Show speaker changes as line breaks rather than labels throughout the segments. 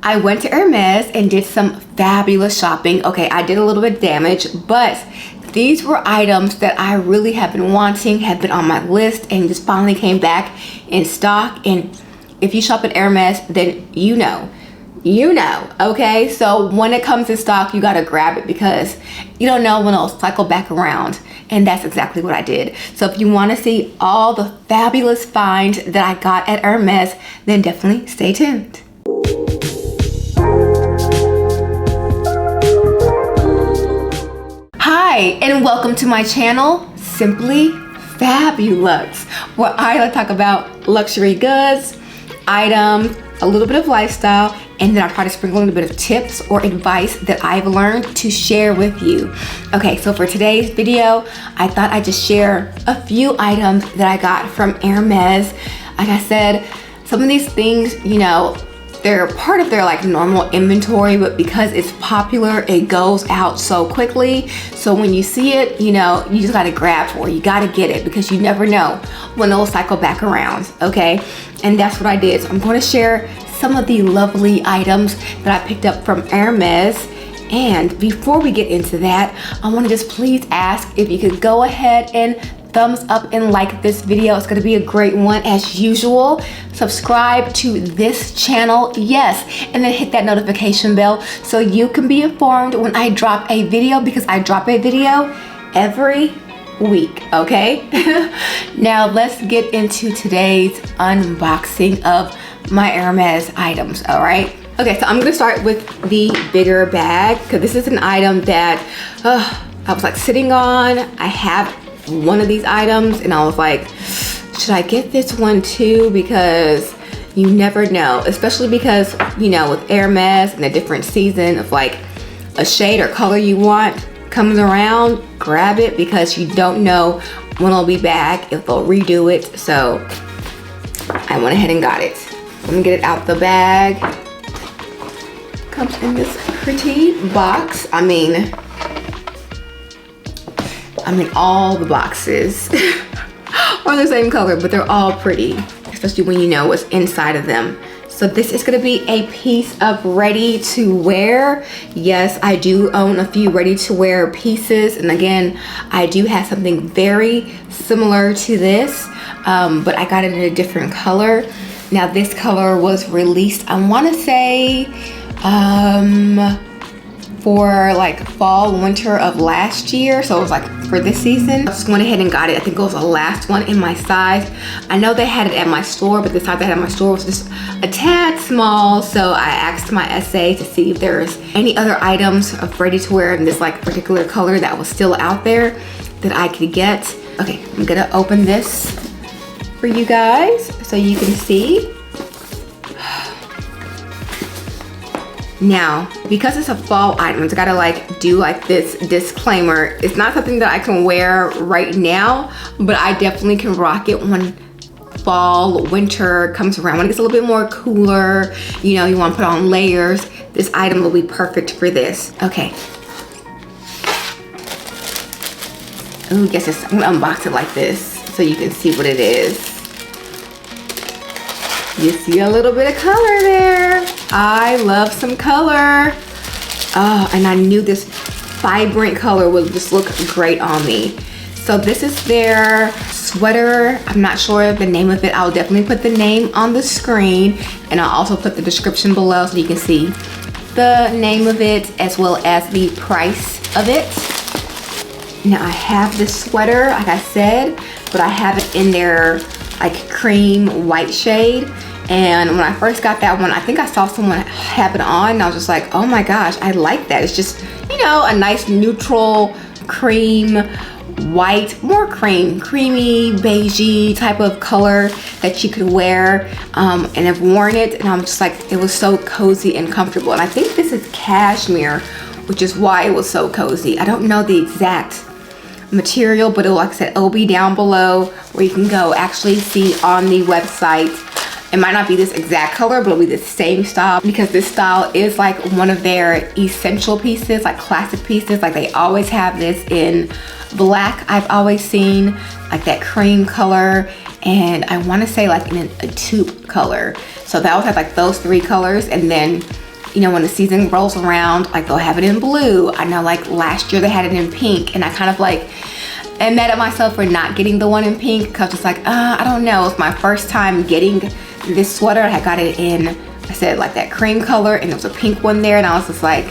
I went to Hermès and did some fabulous shopping. Okay, I did a little bit of damage, but these were items that I really have been wanting, have been on my list, and just finally came back in stock. And if you shop at Hermès, then you know, okay? So when it comes in stock, you gotta grab it because you don't know when it'll cycle back around. And that's exactly what I did. So if you wanna see all the fabulous finds that I got at Hermès, then definitely stay tuned. Hi, and welcome to my channel, Simply Fabulous, where I like to talk about luxury goods, items, a little bit of lifestyle, and then I try to sprinkle in a bit of tips or advice that I've learned to share with you. Okay, so for today's video, I thought I'd just share a few items that I got from Hermès. Like I said, some of these things, you know, they're part of their like normal inventory, but because it's popular, it goes out so quickly. So when you see it, you know, you just gotta grab for it. You gotta get it because you never know when it'll cycle back around, okay? And that's what I did. So I'm gonna share some of the lovely items that I picked up from Hermès. And before we get into that, I wanna just please ask if you could go ahead and thumbs up and like this video. It's gonna be a great one as usual. Subscribe to this channel, yes, and then hit that notification bell so you can be informed when I drop a video, because I drop a video every week, okay? Now let's get into today's unboxing of my Hermès items, all right? Okay, so I'm gonna start with the bigger bag because this is an item that I was like sitting on. I have one of these items and I was like, should I get this one too? Because you never know, especially because, you know, with Hermès and the different season of like a shade or color you want comes around, grab it because you don't know when it'll be back, if they'll redo it. So I went ahead and got it. Let me get it out the bag. Comes in this pretty box. I mean all the boxes are the same color, but they're all pretty, especially when you know what's inside of them. So this is gonna be a piece of ready to wear. Yes, I do own a few ready to wear pieces. And again, I do have something very similar to this, but I got it in a different color. Now this color was released, I wanna say, for like fall, winter of last year. So it was like for this season. I just went ahead and got it. I think it was the last one in my size. I know they had it at my store, but the size they had at my store was just a tad small. So I asked my SA to see if there's any other items of ready to wear in this like particular color that was still out there that I could get. Okay, I'm gonna open this for you guys so you can see. Now, because it's a fall item, it's gotta like do like this disclaimer. It's not something that I can wear right now, but I definitely can rock it when fall, winter comes around. When it gets a little bit more cooler, you know, you wanna put on layers, this item will be perfect for this. Okay. Ooh, yes, I'm gonna unbox it like this so you can see what it is. You see a little bit of color there. I love some color. Oh, and I knew this vibrant color would just look great on me. So this is their sweater. I'm not sure of the name of it. I'll definitely put the name on the screen, and I'll also put the description below so you can see the name of it as well as the price of it. Now I have this sweater, like I said, but I have it in their like cream white shade. And when I first got that one, I think I saw someone have it on and I was just like, oh my gosh, I like that. It's just, you know, a nice neutral cream white, more creamy, beigey type of color that you could wear. And I've worn it and I'm just like, it was so cozy and comfortable. And I think this is cashmere, which is why it was so cozy. I don't know the exact material, but like I said, it'll be down below where you can go actually see on the website. It might not be this exact color, but it'll be the same style because this style is like one of their essential pieces, like classic pieces. Like they always have this in black. I've always seen like that cream color, and I want to say like in a taupe color. So they always have like those three colors, and then you know, when the season rolls around, like they'll have it in blue. I know like last year they had it in pink, and I kind of like am mad at myself for not getting the one in pink, because it's like, I don't know. It's my first time getting this sweater. I got it in, I said like that cream color, and there was a pink one there, and I was just like,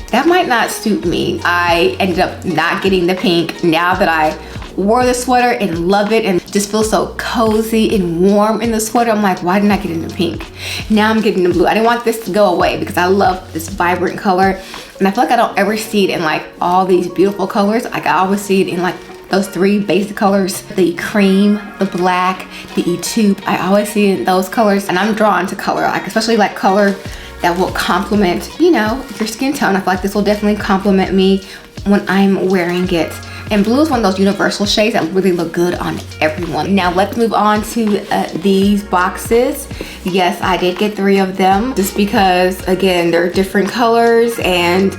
that might not suit me. I ended up not getting the pink. Now that I wore the sweater and love it and just feel so cozy and warm in the sweater, I'm like, why didn't I get it in the pink? Now I'm getting the blue. I didn't want this to go away because I love this vibrant color, and I feel like I don't ever see it in like all these beautiful colors. Like I always see it in like those three basic colors, the cream, the black, the taupe. I always see it in those colors, and I'm drawn to color, like especially like color that will complement, you know, your skin tone. I feel like this will definitely complement me when I'm wearing it. And blue is one of those universal shades that really look good on everyone. Now let's move on to these boxes. Yes, I did get 3 of them just because, again, they're different colors, and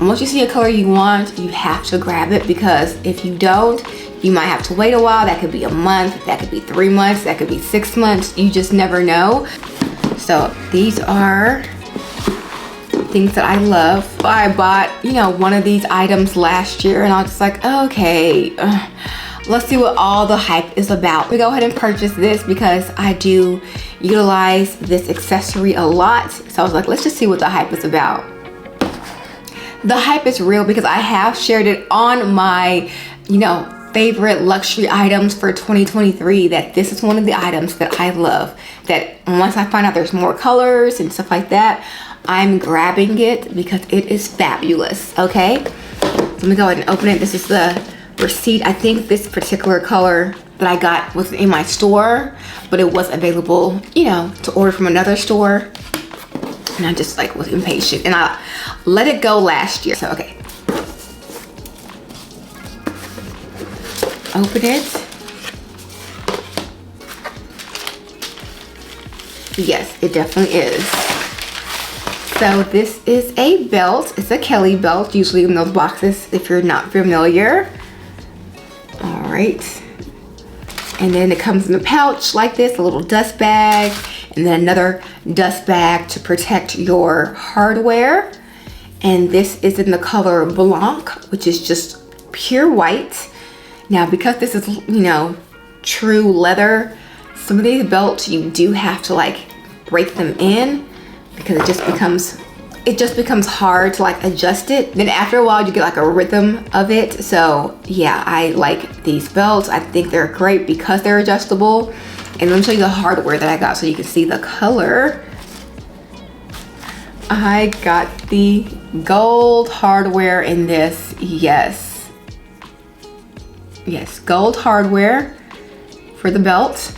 once you see a color you want, you have to grab it, because if you don't, you might have to wait a while. That could be a month, that could be 3 months, that could be 6 months. You just never know. So these are things that I love. I bought, you know, one of these items last year, and I was just like, okay, let's see what all the hype is about. We go ahead and purchase this because I do utilize this accessory a lot. So I was like, let's just see what the hype is about. The hype is real because I have shared it on my, you know, favorite luxury items for 2023, that this is one of the items that I love, that once I find out there's more colors and stuff like that, I'm grabbing it because it is fabulous. Okay, so let me go ahead and open it. This is the receipt. I think this particular color that I got was in my store, but it was available, you know, to order from another store, and I just like was impatient, and I let it go last year. So okay, open it. Yes, it definitely is. So this is a belt. It's a Kelly belt, usually in those boxes if you're not familiar. All right. And then it comes in a pouch like this, a little dust bag, and then another dust bag to protect your hardware. And this is in the color Blanc, which is just pure white. Now, because this is, you know, true leather, some of these belts you do have to like break them in, because it just becomes hard to like adjust it. Then after a while you get like a rhythm of it. So yeah, I like these belts. I think they're great because they're adjustable. And let me show you the hardware that I got so you can see the color. I got the gold hardware in this. Yes, gold hardware for the belt.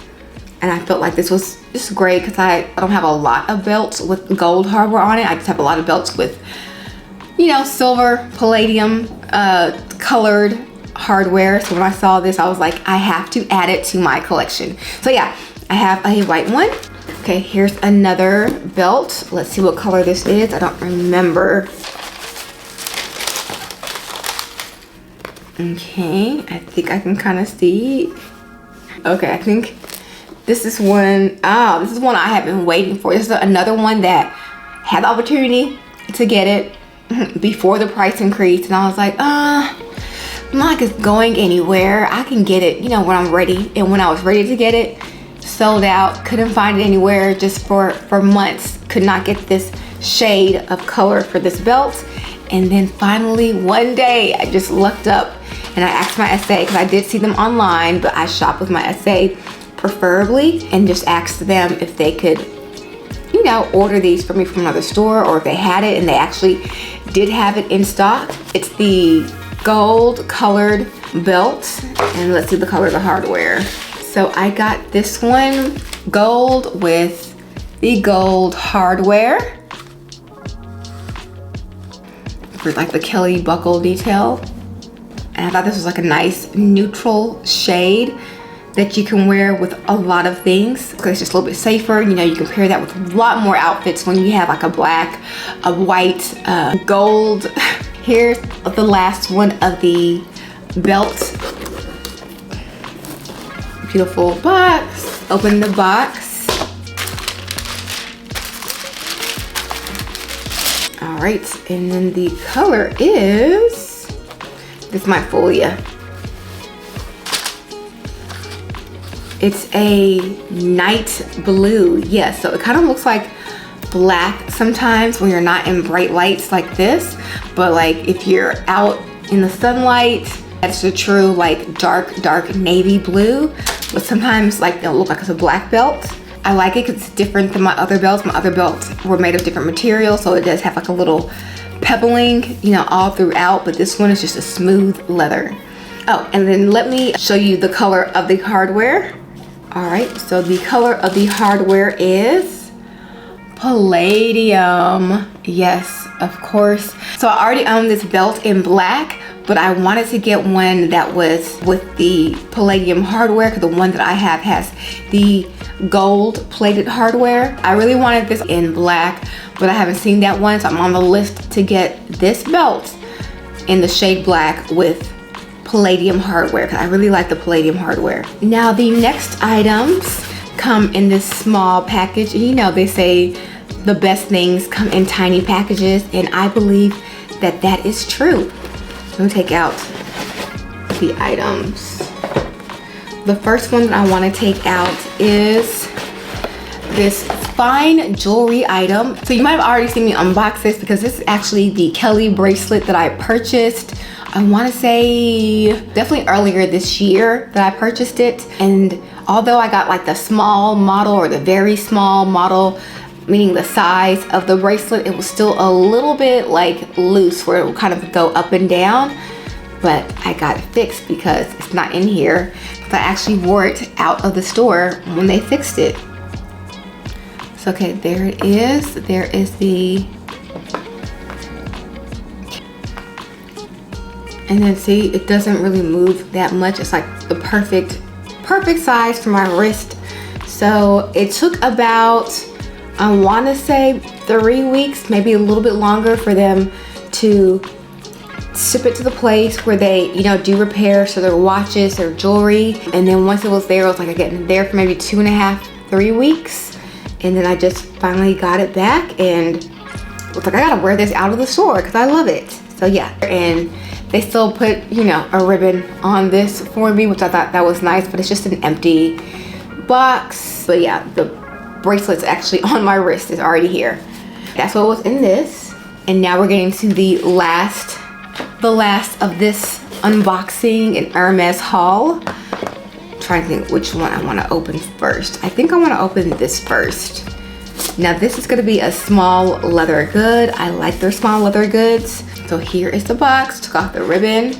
And I felt like this was just great because I don't have a lot of belts with gold hardware on it. I just have a lot of belts with, you know, silver, palladium, colored hardware. So when I saw this, I was like, I have to add it to my collection. So yeah, I have a white one. Okay, here's another belt. Let's see what color this is. I don't remember. Okay, I think I can kind of see. Okay, I think this is one. This is one I have been waiting for. This is another one that had the opportunity to get it before the price increase, and I was like, I'm not going anywhere. I can get it, you know, when I'm ready. And when I was ready to get it, sold out. Couldn't find it anywhere. Just for months, could not get this shade of color for this belt. And then finally one day I just looked up and I asked my SA, because I did see them online, but I shop with my SA preferably, and just asked them if they could, you know, order these for me from another store, or if they had it, and they actually did have it in stock. It's the gold colored belt, and let's see the color of the hardware. So I got this one, gold with the gold hardware for like the Kelly buckle detail. And I thought this was like a nice neutral shade that you can wear with a lot of things, because it's just a little bit safer. You know, you can pair that with a lot more outfits when you have like a black, a white, gold. Here's the last one of the belt. Beautiful box. Open the box. All right, and then the color is, this might fool you. It's a night blue. Yes, so it kind of looks like black sometimes when you're not in bright lights like this, but like if you're out in the sunlight, that's a true like dark navy blue, but sometimes like it'll look like it's a black belt. I like it because it's different than my other belts. My other belts were made of different materials, so it does have like a little pebbling, you know, all throughout, but this one is just a smooth leather. Oh, and then let me show you the color of the hardware. All right, so the color of the hardware is palladium. Yes, of course. So I already own this belt in black, but I wanted to get one that was with the palladium hardware because the one that I have has the gold plated hardware. I really wanted this in black, but I haven't seen that one, so I'm on the list to get this belt in the shade black with palladium hardware because I really like the palladium hardware. Now the next items come in this small package. You know, they say the best things come in tiny packages, and I believe that that is true. Let me take out the items. The first one that I want to take out is this fine jewelry item. So you might have already seen me unbox this because this is actually the Kelly bracelet that I purchased. I want to say definitely earlier this year that I purchased it. And although I got like the small model or the very small model, meaning the size of the bracelet, it was still a little bit like loose where it would kind of go up and down. But I got it fixed because it's not in here. So I actually wore it out of the store when they fixed it. So okay, there it is. There is the, and then see, it doesn't really move that much. It's like the perfect size for my wrist. So it took about, I want to say 3 weeks, maybe a little bit longer for them to ship it to the place where they, you know, do repairs to their watches, their jewelry. And then once it was there, it was like I get there for maybe 2.5, 3 weeks. And then I just finally got it back, and it was like I gotta wear this out of the store because I love it. So yeah, and they still put, you know, a ribbon on this for me, which I thought that was nice, but it's just an empty box. But yeah, the bracelet's actually on my wrist, is already here. That's what was in this. And now we're getting to the last of this unboxing and Hermès haul. I'm trying to think which one I want to open first. I think I want to open this first. Now this is going to be a small leather good. I like their small leather goods. So here is the box. Took off the ribbon.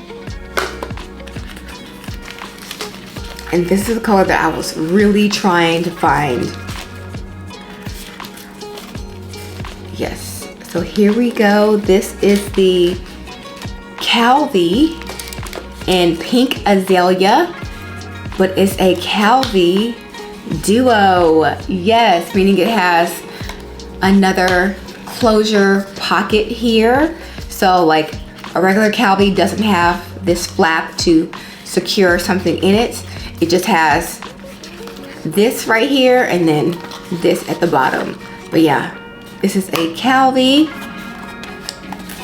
And this is the color that I was really trying to find. Yes. So here we go. This is the Calvi in pink azalea, but it's a Calvi duo. Yes, meaning it has another closure pocket here. So like a regular Calvi doesn't have this flap to secure something in it. It just has this right here and then this at the bottom. But yeah, this is a Calvi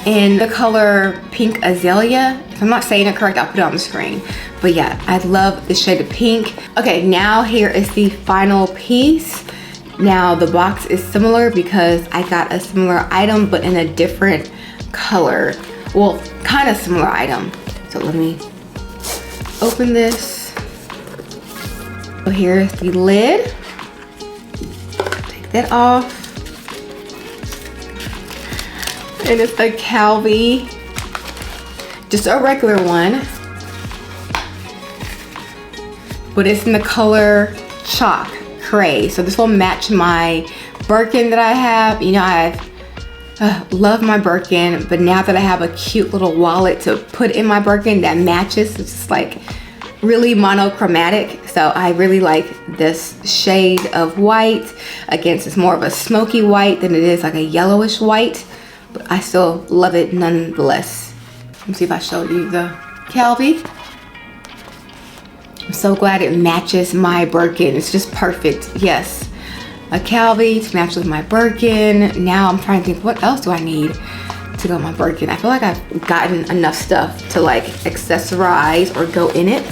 in the color pink azalea. If I'm not saying it correct, I'll put it on the screen. But yeah, I love the shade of pink. Okay, now here is the final piece. Now the box is similar because I got a similar item but in a different color. Well, kind of similar item. So let me open this. So here's the lid. Take that off. And it's the Calvi, just a regular one, but it's in the color chalk cray. So this will match my Birkin that I have. You know, I love my Birkin, but now that I have a cute little wallet to put in my Birkin that matches, it's just like really monochromatic. So I really like this shade of white. Again, it's more of a smoky white than it is like a yellowish white. But I still love it nonetheless. Let me see if I showed you the Calvi. I'm so glad it matches my Birkin. It's just perfect. Yes. a Calvi to match with my Birkin. Now I'm trying to think, what else do I need to go with my Birkin? I feel like I've gotten enough stuff to like accessorize or go in it.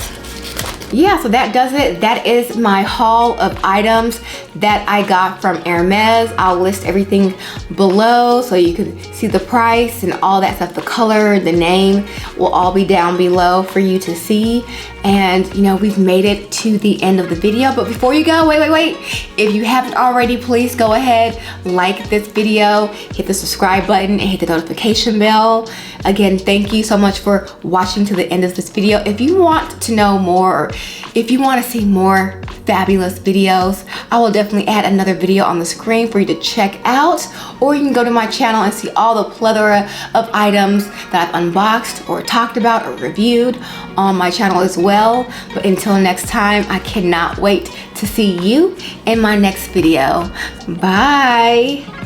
Yeah, so that does it. That is my haul of items that I got from Hermes. I'll list everything below so you can see the price and all that stuff. The color, the name will all be down below for you to see. And you know, we've made it to the end of the video. But before you go, wait. If you haven't already, please go ahead, like this video, hit the subscribe button, and hit the notification bell. Again, thank you so much for watching to the end of this video. If you want to know more, or if you want to see more fabulous videos, I will definitely add another video on the screen for you to check out, or you can go to my channel and see all the plethora of items that I've unboxed or talked about or reviewed on my channel as well. But until next time, I cannot wait to see you in my next video. Bye.